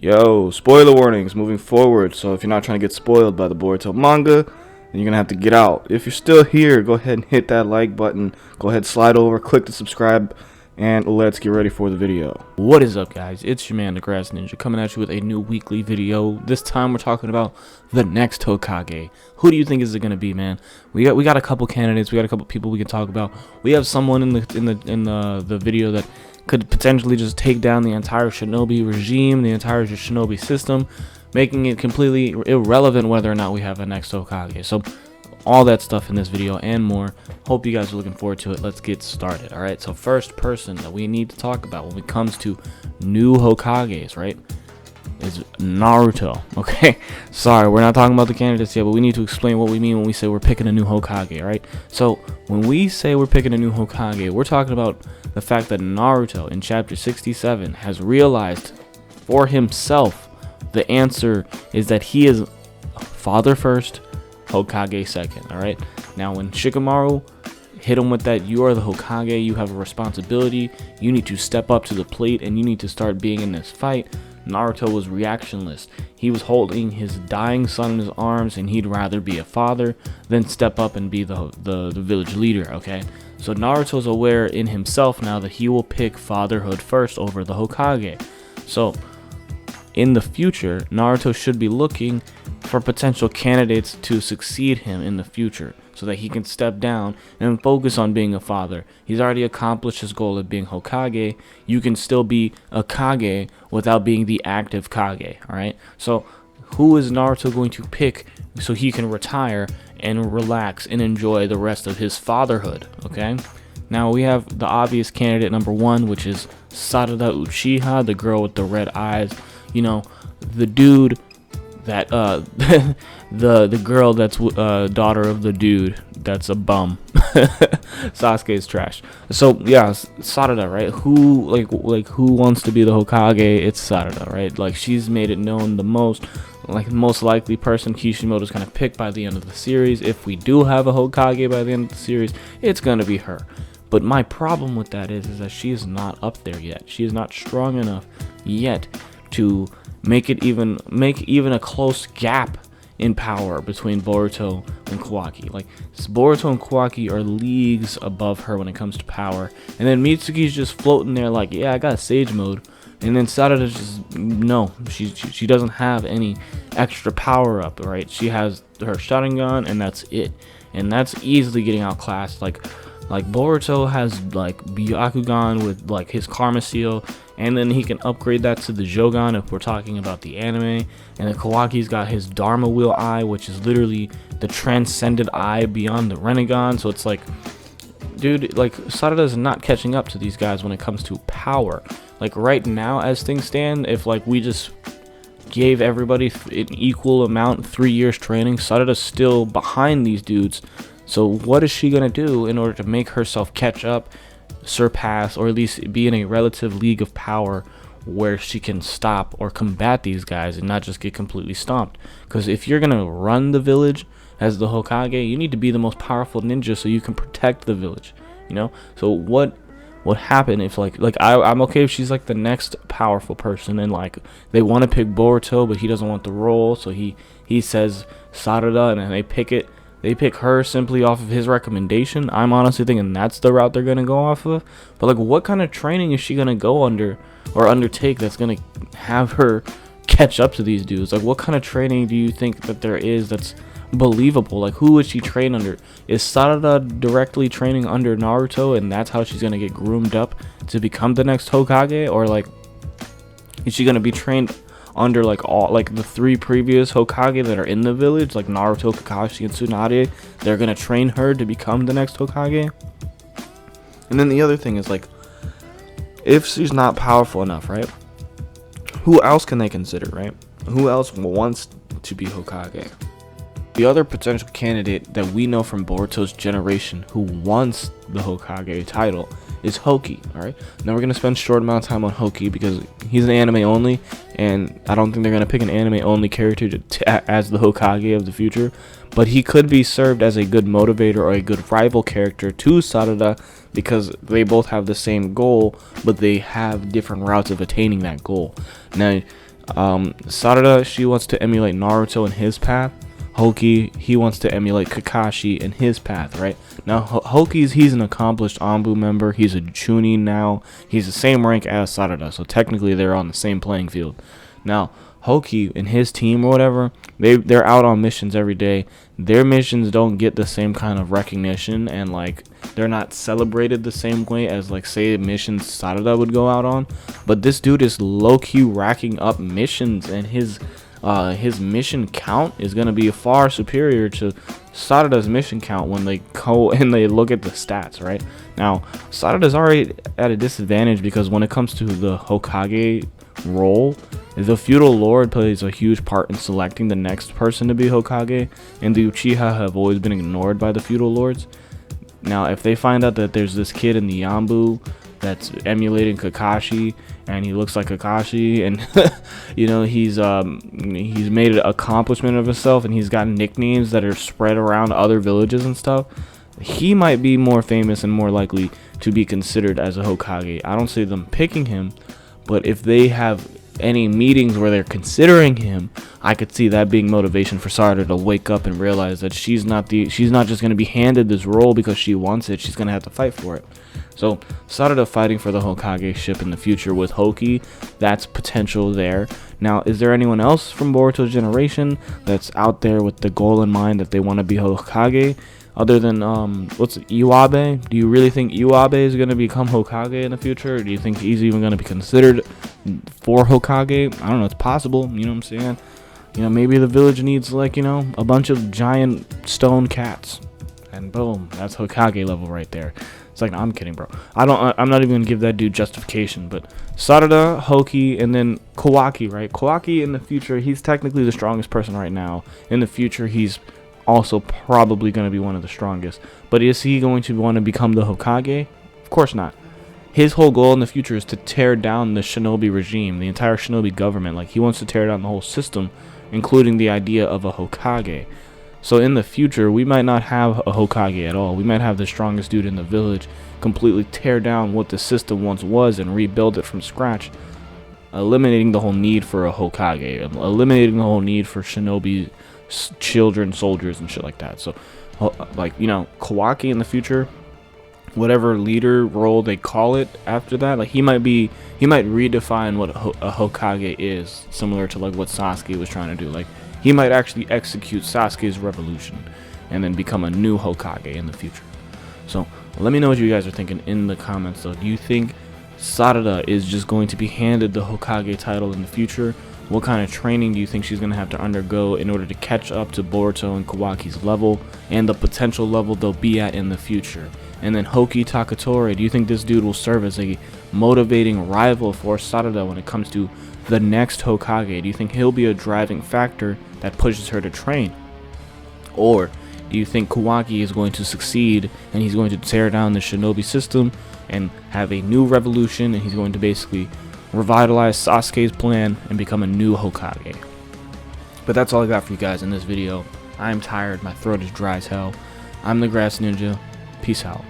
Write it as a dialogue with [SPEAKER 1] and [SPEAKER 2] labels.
[SPEAKER 1] Yo, spoiler warnings moving forward. So if you're not trying to get spoiled by the Boruto manga, then you're gonna have to get out. If you're still here, go ahead and hit that like button. Go ahead, slide over, click the subscribe, and let's get ready for the video.
[SPEAKER 2] What is up, guys? It's your man, the Grass Ninja, coming at you with a new weekly video. This time we're talking about the next Hokage. Who do you think is it gonna be, man? We got a couple candidates. We got a couple people we can talk about. We have someone in the video that could potentially just take down the entire Shinobi regime, the entire Shinobi system, making it completely irrelevant whether or not we have a next Hokage. So all that stuff in this video and more. Hope you guys are looking forward to it. Let's get started. All right, so first person that we need to talk about when it comes to new Hokages, right, is Naruto. Okay, sorry, we're not talking about the candidates yet, but we need to explain what we mean when we say we're picking a new Hokage. All right, so when we say we're picking a new Hokage, we're talking about the fact that Naruto in chapter 67 has realized for himself the answer is that he is father first, Hokage second. All right, now when Shikamaru hit him with that, you are the Hokage, you have a responsibility, you need to step up to the plate and you need to start being in this fight, Naruto was reactionless. He was holding his dying son in his arms and he'd rather be a father than step up and be the village leader. Okay, so Naruto's aware in himself now that he will pick fatherhood first over the Hokage. So in the future, Naruto should be looking for potential candidates to succeed him in the future so that he can step down and focus on being a father. He's already accomplished his goal of being Hokage. You can still be a Kage without being the active Kage. All right, so who is Naruto going to pick so he can retire and relax and enjoy the rest of his fatherhood? Okay, now we have the obvious candidate number one, which is Sarada Uchiha, the girl with the red eyes. You know, the dude that the girl that's daughter of the dude that's a bum. Sasuke's trash. So yeah, Sarada, right? Who wants to be the Hokage? It's Sarada, right? Like, she's made it known the most. Like, the most likely person Kishimoto's gonna pick by the end of the series. If we do have a Hokage by the end of the series, it's gonna be her. But my problem with that is that she is not up there yet. She is not strong enough yet to make even a close gap in power between Boruto and Kawaki. Like, Boruto and Kawaki are leagues above her when it comes to power, and then Mitsuki's just floating there like, yeah, I got Sage mode, and then Sarada's just, no, she doesn't have any extra power up, right? She has her Sharingan and that's it, and that's easily getting outclassed. Like Boruto has like Byakugan with like his Karma Seal, and then he can upgrade that to the Jogan if we're talking about the anime. And then Kawaki's got his Dharma Wheel Eye, which is literally the transcended eye beyond the Rinnegan. So it's like, dude, like, Sarada's not catching up to these guys when it comes to power. Like, right now as things stand, if like we just gave everybody an equal amount, 3 years training, Sarada's still behind these dudes. So what is she gonna do in order to make herself catch up, surpass, or at least be in a relative league of power where she can stop or combat these guys and not just get completely stomped? Because if you're gonna run the village as the Hokage, you need to be the most powerful ninja so you can protect the village, you know? So what happened if I'm okay if she's like the next powerful person and like they want to pick Boruto but he doesn't want the role, so he says Sarada and then they pick her simply off of his recommendation. I'm honestly thinking that's the route they're going to go off of. But like, what kind of training is she going to go under or undertake that's going to have her catch up to these dudes? Like, what kind of training do you think that there is that's believable? Like, who would she train under? Is Sarada directly training under Naruto and that's how she's going to get groomed up to become the next Hokage? Or like, is she going to be trained under like all like the 3 previous Hokage that are in the village, like Naruto, Kakashi, and Tsunade? They're gonna train her to become the next Hokage. And then the other thing is, like, if she's not powerful enough, right, who else can they consider, right? Who else wants to be Hokage? The other potential candidate that we know from Boruto's generation who wants the Hokage title is Hoki. All right, now we're gonna spend a short amount of time on Hoki because he's an anime only, and I don't think they're gonna pick an anime only character as the Hokage of the future. But he could be served as a good motivator or a good rival character to Sarada because they both have the same goal, but they have different routes of attaining that goal. Now, Sarada, she wants to emulate Naruto in his path. Hoki, he wants to emulate Kakashi in his path, right? Now, he's an accomplished Anbu member. He's a Chunin now. He's the same rank as Sarada, so technically they're on the same playing field. Now, Hoki and his team or whatever, they're out on missions every day. Their missions don't get the same kind of recognition, and like they're not celebrated the same way as like say missions Sarada would go out on. But this dude is low-key racking up missions, and his mission count is gonna be far superior to Sarada's mission count when they go and they look at the stats. Right now, Sarada's already at a disadvantage because when it comes to the Hokage role, the feudal lord plays a huge part in selecting the next person to be Hokage, and the Uchiha have always been ignored by the feudal lords. Now, if they find out that there's this kid in the Yambu that's emulating Kakashi, and he looks like Kakashi, and you know he's made an accomplishment of himself, and he's got nicknames that are spread around other villages and stuff, he might be more famous and more likely to be considered as a Hokage. I don't see them picking him, but if they have any meetings where they're considering him, I could see that being motivation for Sarada to wake up and realize that she's not just going to be handed this role because she wants it. She's going to have to fight for it. So Sarada fighting for the Hokage ship in the future with Hoki, that's potential there. Now, is there anyone else from Boruto's generation that's out there with the goal in mind that they want to be Hokage? Other than Iwabe? Do you really think Iwabe is going to become Hokage in the future? Or do you think he's even going to be considered for Hokage? I don't know. It's possible. You know what I'm saying? You know, maybe the village needs like, you know, a bunch of giant stone cats, and boom, that's Hokage level right there. It's like, no, I'm kidding, bro. I'm not even gonna give that dude justification. But Sarada, Hoki, and then Kawaki, right? Kawaki in the future, he's technically the strongest person right now. In the future, he's also probably going to be one of the strongest. But is he going to want to become the Hokage? Of course not. His whole goal in the future is to tear down the shinobi regime, the entire shinobi government. Like, he wants to tear down the whole system, including the idea of a Hokage. So in the future, we might not have a Hokage at all. We might have the strongest dude in the village completely tear down what the system once was and rebuild it from scratch, eliminating the whole need for a Hokage, eliminating the whole need for shinobi children, soldiers, and shit like that. So, like, you know, Kawaki in the future, whatever leader role they call it after that, like he might redefine what a Hokage is, similar to like what Sasuke was trying to do. Like, he might actually execute Sasuke's revolution and then become a new Hokage in the future. So let me know what you guys are thinking in the comments though. Do you think Sarada is just going to be handed the Hokage title in the future? What kind of training do you think she's going to have to undergo in order to catch up to Boruto and Kawaki's level and the potential level they'll be at in the future? And then Hoki Takatore, do you think this dude will serve as a motivating rival for Sarada when it comes to the next Hokage? Do you think he'll be a driving factor that pushes her to train? Or do you think Kawaki is going to succeed and he's going to tear down the shinobi system and have a new revolution, and he's going to basically revitalize Sasuke's plan and become a new Hokage? But that's all I got for you guys in this video. I'm tired, my throat is dry as hell. I'm the Grass Ninja. Peace out.